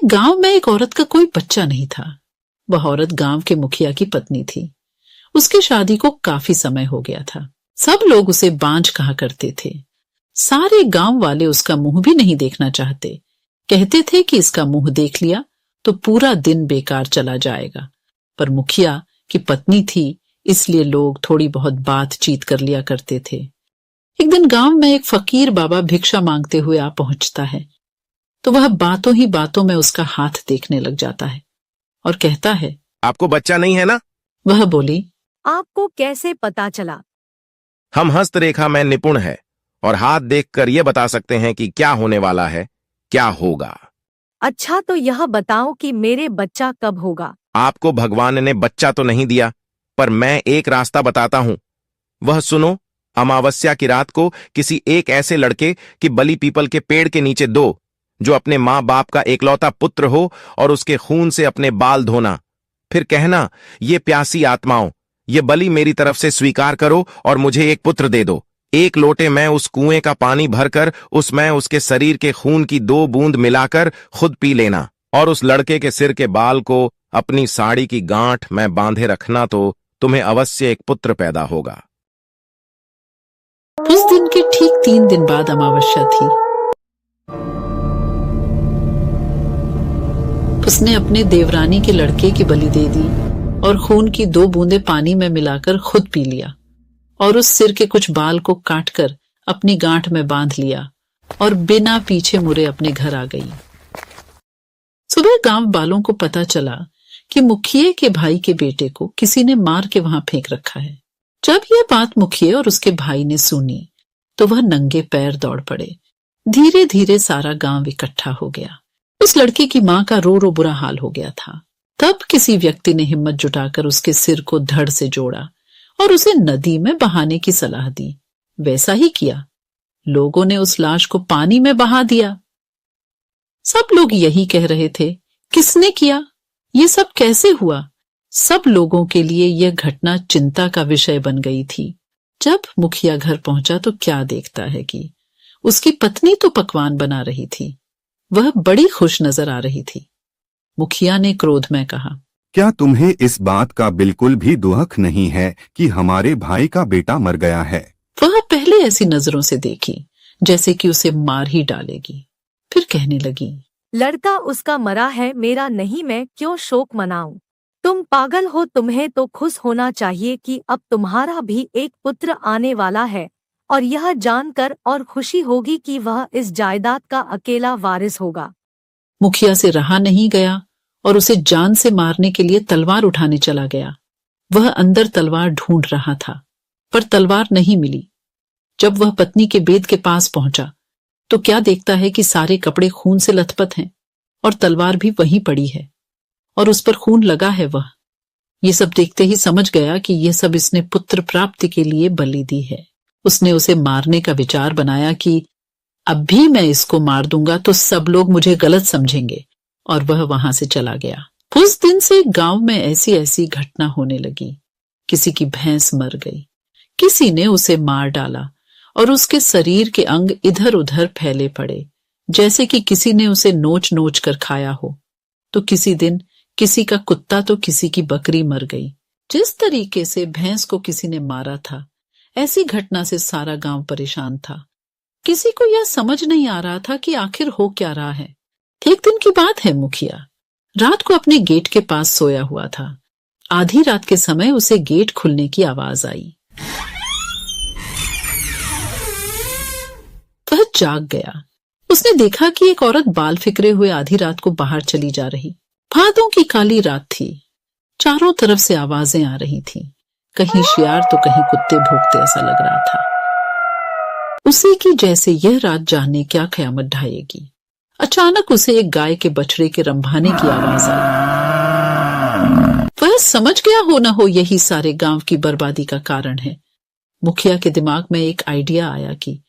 गांव में एक औरत का कोई बच्चा नहीं था। वह औरत गांव के मुखिया की पत्नी थी। उसकी शादी को काफी समय हो गया था। सब लोग उसे बांझ कहा करते थे। सारे गांव वाले उसका मुंह भी नहीं देखना चाहते। कहते थे कि इसका मुंह देख लिया तो पूरा दिन बेकार चला जाएगा। पर मुखिया की पत्नी थी, इसलिए लोग थोड़ी बहुत बातचीत कर लिया करते थे। एक दिन गांव में एक फकीर बाबा भिक्षा मांगते हुए आ पहुंचता है तो वह बातों ही बातों में उसका हाथ देखने लग जाता है और कहता है, आपको बच्चा नहीं है ना? वह बोली, आपको कैसे पता चला? हम हस्तरेखा में निपुण है और हाथ देखकर यह बता सकते हैं कि क्या होने वाला है, क्या होगा। अच्छा, तो यह बताओ कि मेरे बच्चा कब होगा? आपको भगवान ने बच्चा तो नहीं दिया, पर मैं एक रास्ता बताता हूं। वह सुनो, अमावस्या की रात को किसी एक ऐसे लड़के की बलि पीपल के पेड़ के नीचे दो जो अपने माँ बाप का एकलौता पुत्र हो और उसके खून से अपने बाल धोना। फिर कहना, ये प्यासी आत्माओं, ये बलि मेरी तरफ से स्वीकार करो और मुझे एक पुत्र दे दो। एक लोटे में उस कुएं का पानी भरकर उसमें उसके शरीर के खून की 2 बूंद मिलाकर खुद पी लेना और उस लड़के के सिर के बाल को अपनी साड़ी की गांठ में बांधे रखना, तो तुम्हें अवश्य एक पुत्र पैदा होगा। उस दिन के ठीक 3 दिन बाद अमावस्या थी। उसने अपने देवरानी के लड़के की बलि दे दी और खून की 2 बूंदें पानी में मिलाकर खुद पी लिया और उस सिर के कुछ बाल को काटकर अपनी गांठ में बांध लिया और बिना पीछे मुड़े अपने घर आ गई। सुबह गांव वालों को पता चला कि मुखिए के भाई के बेटे को किसी ने मार के वहां फेंक रखा है। जब यह बात मुखिए और उसके भाई ने सुनी तो वह नंगे पैर दौड़ पड़े। धीरे धीरे सारा गांव इकट्ठा हो गया। उस लड़के की मां का रो रो बुरा हाल हो गया था। तब किसी व्यक्ति ने हिम्मत जुटाकर उसके सिर को धड़ से जोड़ा और उसे नदी में बहाने की सलाह दी। वैसा ही किया। लोगों ने उस लाश को पानी में बहा दिया। सब लोग यही कह रहे थे, किसने किया? ये सब कैसे हुआ? सब लोगों के लिए यह घटना चिंता का विषय बन गई थी। जब मुखिया घर पहुंचा तो क्या देखता है कि उसकी पत्नी तो पकवान बना रही थी। वह बड़ी खुश नजर आ रही थी। मुखिया ने क्रोध में कहा, क्या तुम्हें इस बात का बिल्कुल भी दुख नहीं है कि हमारे भाई का बेटा मर गया है? वह पहले ऐसी नजरों से देखी जैसे कि उसे मार ही डालेगी। फिर कहने लगी, लड़का उसका मरा है, मेरा नहीं, मैं क्यों शोक मनाऊं? तुम पागल हो। तुम्हें तो खुश होना चाहिए कि अब तुम्हारा भी एक पुत्र आने वाला है और यह जानकर और खुशी होगी कि वह इस जायदाद का अकेला वारिस होगा। मुखिया से रहा नहीं गया और उसे जान से मारने के लिए तलवार उठाने चला गया। वह अंदर तलवार ढूंढ रहा था पर तलवार नहीं मिली। जब वह पत्नी के बेद के पास पहुंचा तो क्या देखता है कि सारे कपड़े खून से लथपथ हैं और तलवार भी वहीं पड़ी है और उस पर खून लगा है। वह ये सब देखते ही समझ गया कि यह सब इसने पुत्र प्राप्ति के लिए बलि दी है। उसने उसे मारने का विचार बनाया कि अब भी मैं इसको मार दूंगा तो सब लोग मुझे गलत समझेंगे, और वह वहां से चला गया। उस दिन से गांव में ऐसी ऐसी घटना होने लगी। किसी की भैंस मर गई, किसी ने उसे मार डाला और उसके शरीर के अंग इधर उधर फैले पड़े जैसे कि किसी ने उसे नोच नोच कर खाया हो। तो किसी दिन किसी का कुत्ता तो किसी की बकरी मर गई। जिस तरीके से भैंस को किसी ने मारा था, ऐसी घटना से सारा गांव परेशान था। किसी को यह समझ नहीं आ रहा था कि आखिर हो क्या रहा है। एक दिन की बात है, मुखिया रात को अपने गेट के पास सोया हुआ था। आधी रात के समय उसे गेट खुलने की आवाज आई। वह जाग गया। उसने देखा कि एक औरत बाल फिकरे हुए आधी रात को बाहर चली जा रही। भादों की काली रात थी। चारों तरफ से आवाजें आ रही थीं। कहीं शियार तो कहीं कुत्ते भौंकते ऐसा लग रहा था। उसी की जैसे यह रात जाने क्या कयामत ढाएगी। अचानक उसे एक गाय के बछड़े के रंभाने की आवाज आई। वह समझ गया हो न हो यही सारे गांव की बर्बादी का कारण है। मुखिया के दिमाग में एक आइडिया आया कि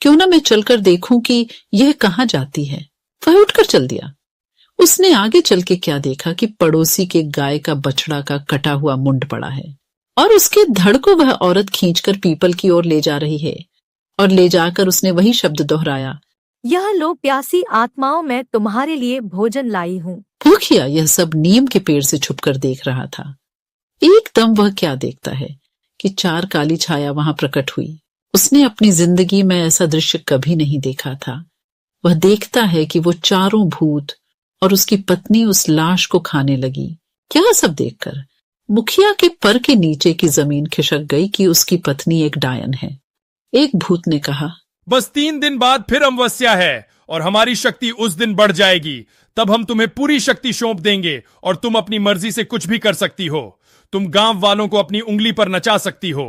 क्यों ना मैं चलकर देखूं कि यह कहां जाती है। वह उठकर चल दिया। उसने आगे चल के क्या देखा कि पड़ोसी के गाय का बछड़ा का कटा हुआ मुंड पड़ा है और उसके धड़ को वह औरत खींचकर पीपल की ओर ले जा रही है। और ले जाकर उसने वही शब्द दोहराया, यह लो प्यासी आत्माओं, मैं तुम्हारे लिए भोजन लाई हूँ। मुखिया यह सब नीम के पेड़ से छुपकर देख रहा था। एकदम वह क्या देखता है कि 4 काली छाया वहां प्रकट हुई। उसने अपनी जिंदगी में ऐसा दृश्य कभी नहीं देखा था। वह देखता है कि वो चारों भूत और उसकी पत्नी उस लाश को खाने लगी। क्या सब देखकर मुखिया के पर के नीचे की जमीन खिसक गई कि उसकी पत्नी एक डायन है। एक भूत ने कहा, बस 3 दिन बाद फिर अमावस्या है और हमारी शक्ति उस दिन बढ़ जाएगी। तब हम तुम्हें पूरी शक्ति सौंप देंगे और तुम अपनी मर्जी से कुछ भी कर सकती हो। तुम गांव वालों को अपनी उंगली पर नचा सकती हो।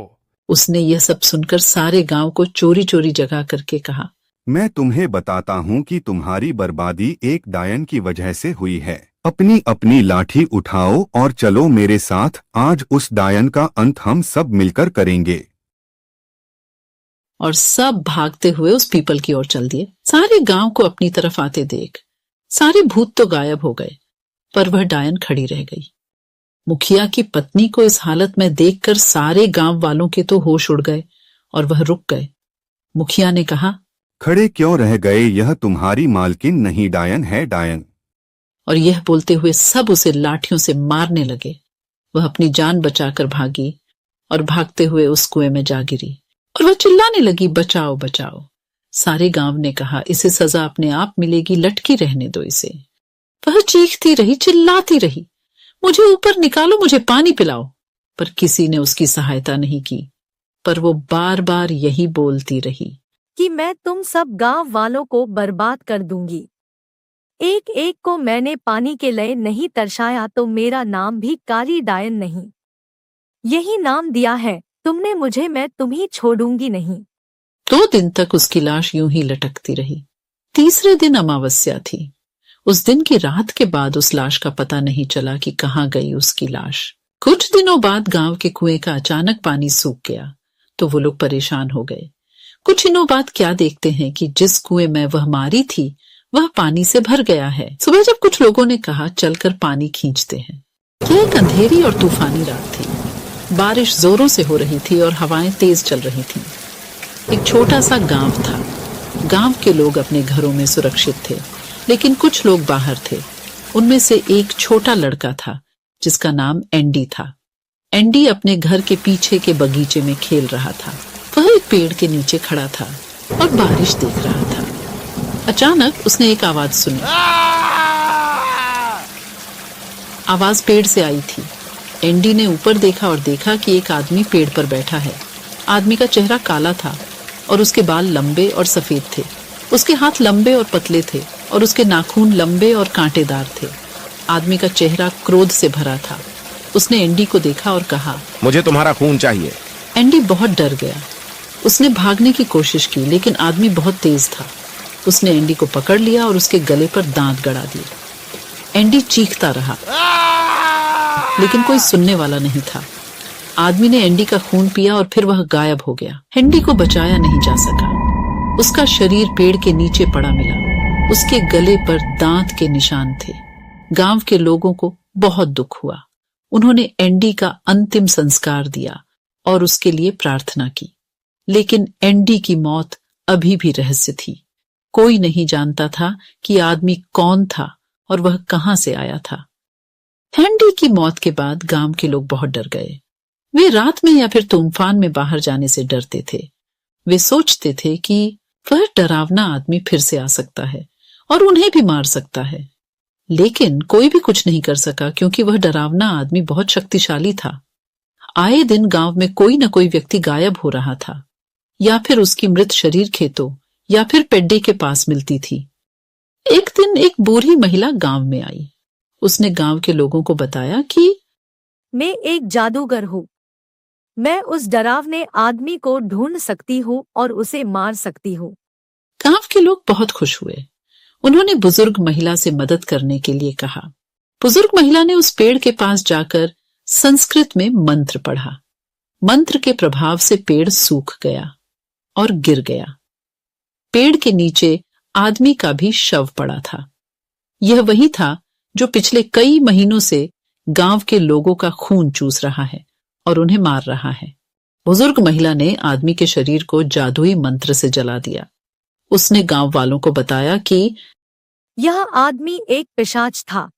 उसने यह सब सुनकर सारे गांव को चोरी चोरी जगा करके कहा, मैं तुम्हें बताता हूँ कि तुम्हारी बर्बादी एक डायन की वजह से हुई है। अपनी अपनी लाठी उठाओ और चलो मेरे साथ। आज उस डायन का अंत हम सब मिलकर करेंगे। और सब भागते हुए उस पीपल की ओर चल दिए। सारे गांव को अपनी तरफ आते देख सारे भूत तो गायब हो गए, पर वह डायन खड़ी रह गई। मुखिया की पत्नी को इस हालत में देखकर सारे गांव वालों के तो होश उड़ गए और वह रुक गए। मुखिया ने कहा, खड़े क्यों रह गए? यह तुम्हारी मालकिन नहीं, डायन है, डायन। और यह बोलते हुए सब उसे लाठियों से मारने लगे। वह अपनी जान बचाकर भागी और भागते हुए उस कुएं में जा गिरी और वह चिल्लाने लगी, बचाओ बचाओ। सारे गांव ने कहा, इसे सजा अपने आप मिलेगी, लटकी रहने दो इसे। वह चीखती रही, चिल्लाती रही, मुझे ऊपर निकालो, मुझे पानी पिलाओ। पर किसी ने उसकी सहायता नहीं की। पर वो बार बार यही बोलती रही कि मैं तुम सब गांव वालों को बर्बाद कर दूंगी। एक एक को मैंने पानी के लिए नहीं तरसाया तो मेरा नाम भी काली डायन नहीं। यही नाम दिया है तुमने मुझे, मैं तुम्हें छोड़ूंगी नहीं। 2 दिन तक उसकी लाश यूं ही लटकती रही। तीसरे दिन अमावस्या थी। उस दिन की रात के बाद उस लाश का पता नहीं चला कि कहाँ गई उसकी लाश। कुछ दिनों बाद गांव के कुएं का अचानक पानी सूख गया तो वो लोग परेशान हो गए। कुछ दिनों बाद क्या देखते हैं कि जिस कुएं में वह मारी थी वह पानी से भर गया है। सुबह जब कुछ लोगों ने कहा चलकर पानी खींचते हैं। यह एक अंधेरी और तूफानी रात थी। बारिश जोरों से हो रही थी और हवाएं तेज चल रही थीं। एक छोटा सा गांव था। गांव के लोग अपने घरों में सुरक्षित थे, लेकिन कुछ लोग बाहर थे। उनमें से एक छोटा लड़का था जिसका नाम एंडी था। एंडी अपने घर के पीछे के बगीचे में खेल रहा था। वह एक पेड़ के नीचे खड़ा था और बारिश देख रहा था। अचानक उसने एक आवाज सुनी। आवाज पेड़ से आई थी। एंडी ने ऊपर देखा और देखा कि एक आदमी पेड़ पर बैठा है। आदमी का चेहरा काला था और उसके बाल लंबे और सफेद थे। उसके हाथ लंबे और पतले थे और उसके नाखून लंबे और कांटेदार थे। आदमी का चेहरा क्रोध से भरा था। उसने एंडी को देखा और कहा, मुझे तुम्हारा खून चाहिए। एंडी बहुत डर गया। उसने भागने की कोशिश की, लेकिन आदमी बहुत तेज था। उसने एंडी को पकड़ लिया और उसके गले पर दांत गड़ा दिए। एंडी चीखता रहा, लेकिन कोई सुनने वाला नहीं था। आदमी ने एंडी का खून पिया और फिर वह गायब हो गया। एंडी को बचाया नहीं जा सका। उसका शरीर पेड़ के नीचे पड़ा मिला। उसके गले पर दांत के निशान थे। गांव के लोगों को बहुत दुख हुआ। उन्होंने एंडी का अंतिम संस्कार दिया और उसके लिए प्रार्थना की। लेकिन एंडी की मौत अभी भी रहस्य थी। कोई नहीं जानता था कि आदमी कौन था और वह कहां से आया था। एंडी की मौत के बाद गांव के लोग बहुत डर गए। वे रात में या फिर तूफान में बाहर जाने से डरते थे। वे सोचते थे कि वह डरावना आदमी फिर से आ सकता है और उन्हें भी मार सकता है। लेकिन कोई भी कुछ नहीं कर सका, क्योंकि वह डरावना आदमी बहुत शक्तिशाली था। आए दिन गांव में कोई न कोई व्यक्ति गायब हो रहा था, या फिर उसकी मृत शरीर खेतों या फिर पेड्डे के पास मिलती थी। एक दिन एक बूढ़ी महिला गांव में आई। उसने गांव के लोगों को बताया कि मैं एक जादूगर हूँ। मैं उस डरावने आदमी को ढूंढ सकती हूँ और उसे मार सकती हूँ। गांव के लोग बहुत खुश हुए। उन्होंने बुजुर्ग महिला से मदद करने के लिए कहा। बुजुर्ग महिला ने उस पेड़ के पास जाकर संस्कृत में मंत्र पढ़ा। मंत्र के प्रभाव से पेड़ सूख गया और गिर गया। पेड़ के नीचे आदमी का भी शव पड़ा था। यह वही था जो पिछले कई महीनों से गांव के लोगों का खून चूस रहा है और उन्हें मार रहा है। बुजुर्ग महिला ने आदमी के शरीर को जादुई मंत्र से जला दिया। उसने गांव वालों को बताया कि यह आदमी एक पिशाच था।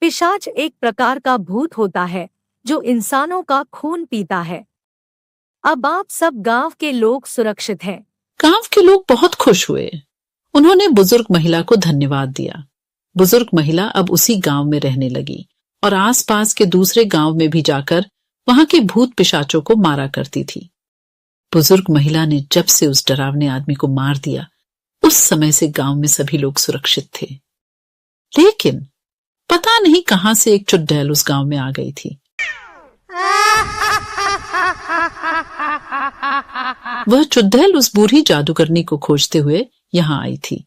पिशाच एक प्रकार का भूत होता है जो इंसानों का खून पीता है। अब आप सब गांव के लोग सुरक्षित हैं। गांव के लोग बहुत खुश हुए। उन्होंने बुजुर्ग महिला को धन्यवाद दिया। बुजुर्ग महिला अब उसी गांव में रहने लगी और आसपास के दूसरे गांव में भी जाकर वहां के भूत पिशाचों को मारा करती थी। बुजुर्ग महिला ने जब से उस डरावने आदमी को मार दिया, उस समय से गांव में सभी लोग सुरक्षित थे। लेकिन पता नहीं कहां से एक चुड़ैल उस गांव में आ गई थी। वह चुड़ैल उस बूढ़ी जादूगरनी को खोजते हुए यहाँ आई थी,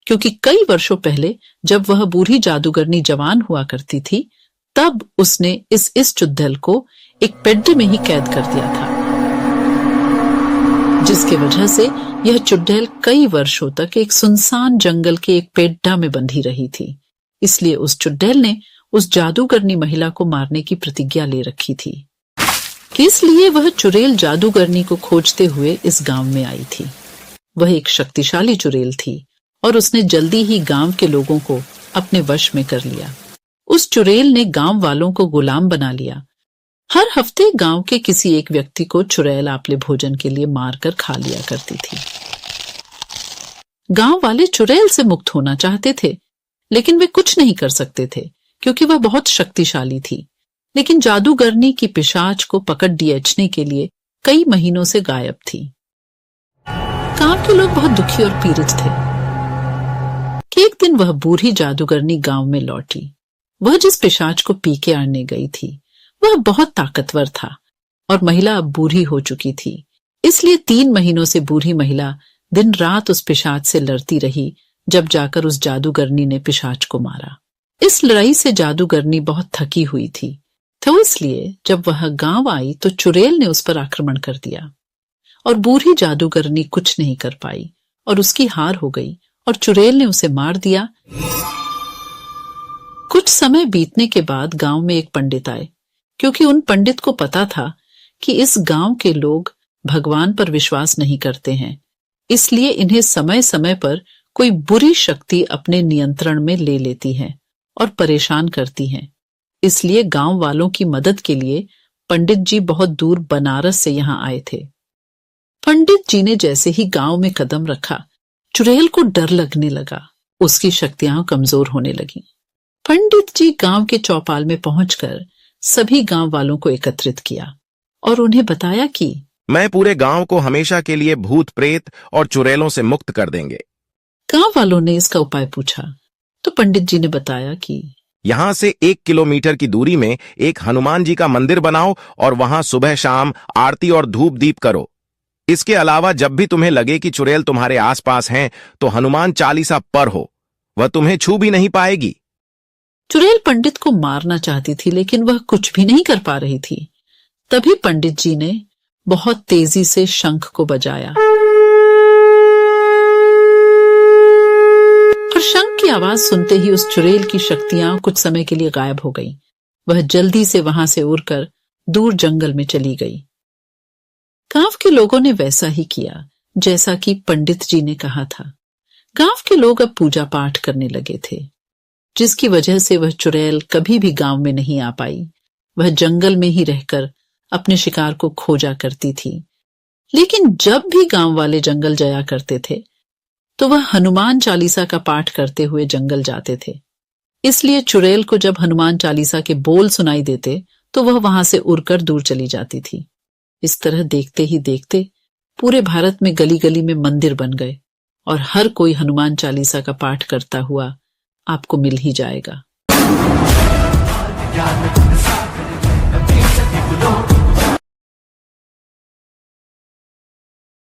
क्योंकि कई वर्षों पहले जब वह बूढ़ी जादूगरनी जवान हुआ करती थी, तब उसने इस चुड़ैल को एक पेड्डे में ही कैद कर दिया था, जिसके वजह से यह चुड़ैल कई वर्षों तक एक सुनसान जंगल के एक पेड्डा में बंधी रही थी। इसलिए उस चुड़ैल ने उस जादूगरनी महिला को मारने की प्रतिज्ञा ले रखी थी। इसलिए वह चुड़ैल जादूगरनी को खोजते हुए इस गांव में आई थी। वह एक शक्तिशाली चुड़ैल थी और उसने जल्दी ही गांव के लोगों को अपने वश में कर लिया। उस चुड़ैल ने गांव वालों को गुलाम बना लिया। हर हफ्ते गांव के किसी एक व्यक्ति को चुड़ैल आपले भोजन के लिए मारकर खा लिया करती थी। गांव वाले चुड़ैल से मुक्त होना चाहते थे, लेकिन वे कुछ नहीं कर सकते थे क्योंकि वह बहुत शक्तिशाली थी। लेकिन जादूगरनी की पिशाच को पकड़ दियचने के लिए कई महीनों से गायब थी। गांव के लोग बहुत दुखी और पीड़ित थे कि एक दिन वह बूढ़ी जादूगरनी गांव में लौटी। वह जिस पिशाच को पी के आने गई थी वह बहुत ताकतवर था और महिला अब बूढ़ी हो चुकी थी। इसलिए 3 महीनों से बूढ़ी महिला दिन रात उस पिशाच से लड़ती रही, जब जाकर उस जादूगरनी ने पिशाच को मारा। इस लड़ाई से जादूगरनी बहुत थकी हुई थी, तो इसलिए जब वह गांव आई तो चुड़ैल ने उस पर आक्रमण कर दिया और बूढ़ी जादूगरनी कुछ नहीं कर पाई और उसकी हार हो गई और चुड़ैल ने उसे मार दिया। कुछ समय बीतने के बाद गांव में एक पंडित आए, क्योंकि उन पंडित को पता था कि इस गांव के लोग भगवान पर विश्वास नहीं करते हैं, इसलिए इन्हें समय समय पर कोई बुरी शक्ति अपने नियंत्रण में ले लेती है और परेशान करती है। इसलिए गांव वालों की मदद के लिए पंडित जी बहुत दूर बनारस से यहाँ आए थे। पंडित जी ने जैसे ही गांव में कदम रखा, चुड़ैल को डर लगने लगा। उसकी शक्तियां कमजोर होने लगीं। पंडित जी गांव के चौपाल में पहुंचकर सभी गांव वालों को एकत्रित किया और उन्हें बताया कि मैं पूरे गांव को हमेशा के लिए भूत प्रेत और चुड़ैलों से मुक्त कर देंगे। गांव वालों ने इसका उपाय पूछा तो पंडित जी ने बताया कि यहाँ से 1 किलोमीटर की दूरी में एक हनुमान जी का मंदिर बनाओ और वहां सुबह शाम आरती और धूप दीप करो। इसके अलावा जब भी तुम्हें लगे कि चुड़ैल तुम्हारे आसपास हैं, तो हनुमान चालीसा पर हो, वह तुम्हें छू भी नहीं पाएगी। चुड़ैल पंडित को मारना चाहती थी, लेकिन वह कुछ भी नहीं कर पा रही थी। तभी पंडित जी ने बहुत तेजी से शंख को बजाया और शंख की आवाज सुनते ही उस चुड़ैल की शक्तियां कुछ समय के लिए गायब हो गईं। वह जल्दी से वहां से उड़कर दूर जंगल में चली गई। गांव के लोगों ने वैसा ही किया जैसा कि पंडित जी ने कहा था। गांव के लोग अब पूजा पाठ करने लगे थे, जिसकी वजह से वह चुड़ैल कभी भी गांव में नहीं आ पाई। वह जंगल में ही रहकर अपने शिकार को खोजा करती थी। लेकिन जब भी गांव वाले जंगल जाया करते थे तो वह हनुमान चालीसा का पाठ करते हुए जंगल जाते थे। इसलिए चुड़ैल को जब हनुमान चालीसा के बोल सुनाई देते तो वह वहां से उड़कर दूर चली जाती थी। इस तरह देखते ही देखते पूरे भारत में गली गली में मंदिर बन गए और हर कोई हनुमान चालीसा का पाठ करता हुआ आपको मिल ही जाएगा।